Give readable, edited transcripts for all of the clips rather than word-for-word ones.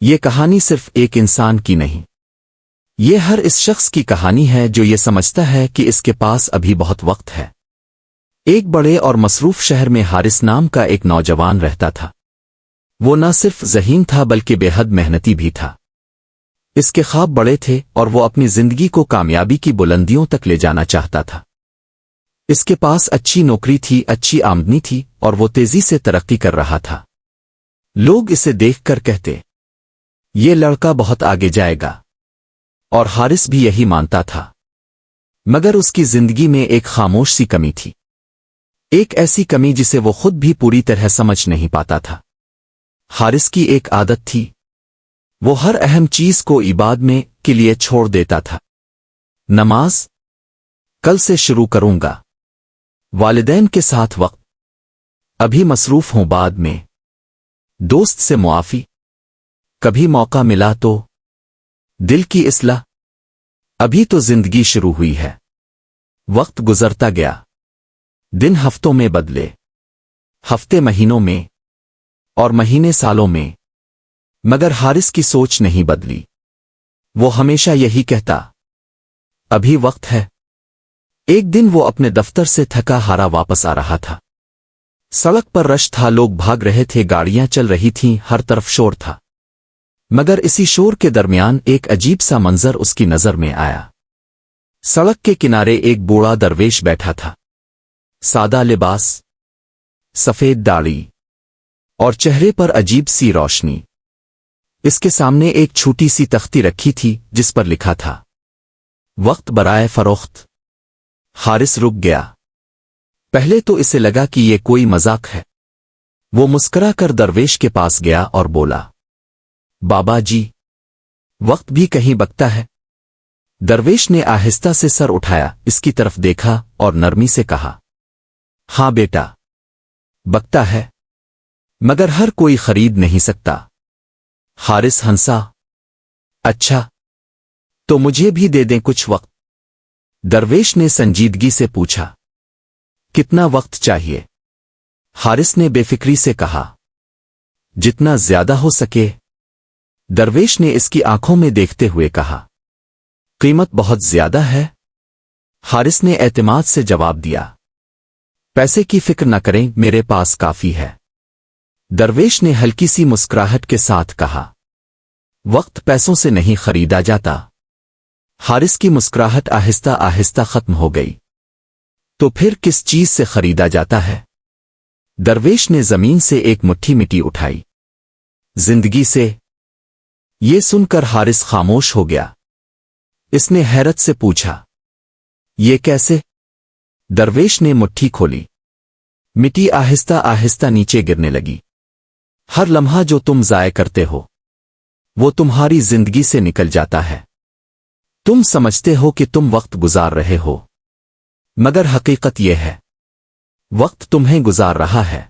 یہ کہانی صرف ایک انسان کی نہیں، یہ ہر اس شخص کی کہانی ہے جو یہ سمجھتا ہے کہ اس کے پاس ابھی بہت وقت ہے۔ ایک بڑے اور مصروف شہر میں حارث نام کا ایک نوجوان رہتا تھا۔ وہ نہ صرف ذہین تھا بلکہ بے حد محنتی بھی تھا۔ اس کے خواب بڑے تھے اور وہ اپنی زندگی کو کامیابی کی بلندیوں تک لے جانا چاہتا تھا۔ اس کے پاس اچھی نوکری تھی، اچھی آمدنی تھی اور وہ تیزی سے ترقی کر رہا تھا۔ لوگ اسے دیکھ کر کہتے، یہ لڑکا بہت آگے جائے گا، اور حارث بھی یہی مانتا تھا۔ مگر اس کی زندگی میں ایک خاموش سی کمی تھی، ایک ایسی کمی جسے وہ خود بھی پوری طرح سمجھ نہیں پاتا تھا۔ حارث کی ایک عادت تھی، وہ ہر اہم چیز کو عبادت میں کے لیے چھوڑ دیتا تھا۔ نماز کل سے شروع کروں گا، والدین کے ساتھ وقت ابھی مصروف ہوں، بعد میں دوست سے معافی، کبھی موقع ملا تو دل کی اصلاح، ابھی تو زندگی شروع ہوئی ہے۔ وقت گزرتا گیا، دن ہفتوں میں بدلے، ہفتے مہینوں میں اور مہینے سالوں میں، مگر حارث کی سوچ نہیں بدلی۔ وہ ہمیشہ یہی کہتا، ابھی وقت ہے۔ ایک دن وہ اپنے دفتر سے تھکا ہارا واپس آ رہا تھا۔ سڑک پر رش تھا، لوگ بھاگ رہے تھے، گاڑیاں چل رہی تھیں، ہر طرف شور تھا۔ مگر اسی شور کے درمیان ایک عجیب سا منظر اس کی نظر میں آیا۔ سڑک کے کنارے ایک بوڑھا درویش بیٹھا تھا، سادہ لباس، سفید داڑھی اور چہرے پر عجیب سی روشنی۔ اس کے سامنے ایک چھوٹی سی تختی رکھی تھی جس پر لکھا تھا، وقت برائے فروخت۔ حارث رک گیا۔ پہلے تو اسے لگا کہ یہ کوئی مذاق ہے۔ وہ مسکرا کر درویش کے پاس گیا اور بولا، بابا جی، وقت بھی کہیں بکتا ہے؟ درویش نے آہستہ سے سر اٹھایا، اس کی طرف دیکھا اور نرمی سے کہا، ہاں بیٹا، بکتا ہے، مگر ہر کوئی خرید نہیں سکتا۔ حارث ہنسا، اچھا، تو مجھے بھی دے دیں کچھ وقت؟ درویش نے سنجیدگی سے پوچھا، کتنا وقت چاہیے؟ حارث نے بے فکری سے کہا، جتنا زیادہ ہو سکے۔ درویش نے اس کی آنکھوں میں دیکھتے ہوئے کہا، قیمت بہت زیادہ ہے؟ حارث نے اعتماد سے جواب دیا، پیسے کی فکر نہ کریں، میرے پاس کافی ہے۔ درویش نے ہلکی سی مسکراہٹ کے ساتھ کہا، وقت پیسوں سے نہیں خریدا جاتا۔ حارث کی مسکراہٹ آہستہ آہستہ ختم ہو گئی۔ تو پھر کس چیز سے خریدا جاتا ہے؟ درویش نے زمین سے ایک مٹھی مٹی اٹھائی، زندگی سے۔ یہ سن کر حارث خاموش ہو گیا۔ اس نے حیرت سے پوچھا، یہ کیسے؟ درویش نے مٹھی کھولی، مٹی آہستہ آہستہ نیچے گرنے لگی۔ ہر لمحہ جو تم ضائع کرتے ہو وہ تمہاری زندگی سے نکل جاتا ہے۔ تم سمجھتے ہو کہ تم وقت گزار رہے ہو، مگر حقیقت یہ ہے، وقت تمہیں گزار رہا ہے۔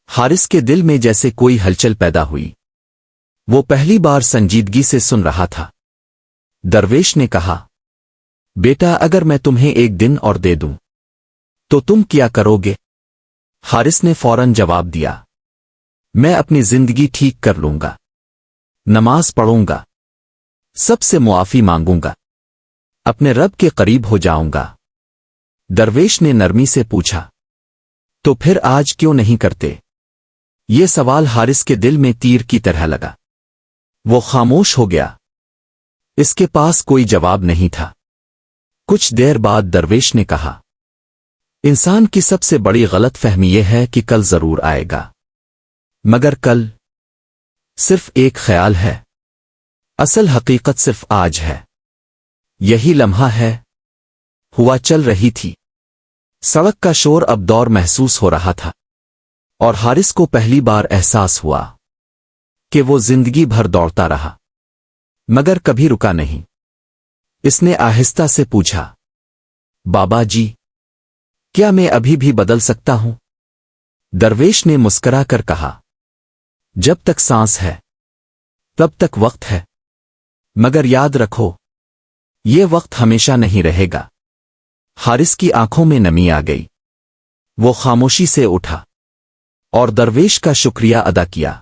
حارث کے دل میں جیسے کوئی ہلچل پیدا ہوئی۔ وہ پہلی بار سنجیدگی سے سن رہا تھا۔ درویش نے کہا، بیٹا، اگر میں تمہیں ایک دن اور دے دوں تو تم کیا کرو گے؟ حارث نے فوراً جواب دیا، میں اپنی زندگی ٹھیک کر لوں گا، نماز پڑھوں گا، سب سے معافی مانگوں گا، اپنے رب کے قریب ہو جاؤں گا۔ درویش نے نرمی سے پوچھا، تو پھر آج کیوں نہیں کرتے؟ یہ سوال حارث کے دل میں تیر کی طرح لگا۔ وہ خاموش ہو گیا۔ اس کے پاس کوئی جواب نہیں تھا۔ کچھ دیر بعد درویش نے کہا، انسان کی سب سے بڑی غلط فہمی یہ ہے کہ کل ضرور آئے گا، مگر کل صرف ایک خیال ہے، اصل حقیقت صرف آج ہے۔ یہی لمحہ ہے۔ ہوا چل رہی تھی، سڑک کا شور اب دور محسوس ہو رہا تھا، اور حارث کو پہلی بار احساس ہوا کہ وہ زندگی بھر دوڑتا رہا مگر کبھی رکا نہیں۔ اس نے آہستہ سے پوچھا، بابا جی، کیا میں ابھی بھی بدل سکتا ہوں؟ درویش نے مسکرا کر کہا، جب تک سانس ہے تب تک وقت ہے، مگر یاد رکھو، یہ وقت ہمیشہ نہیں رہے گا۔ حارث کی آنکھوں میں نمی آ گئی۔ وہ خاموشی سے اٹھا اور درویش کا شکریہ ادا کیا۔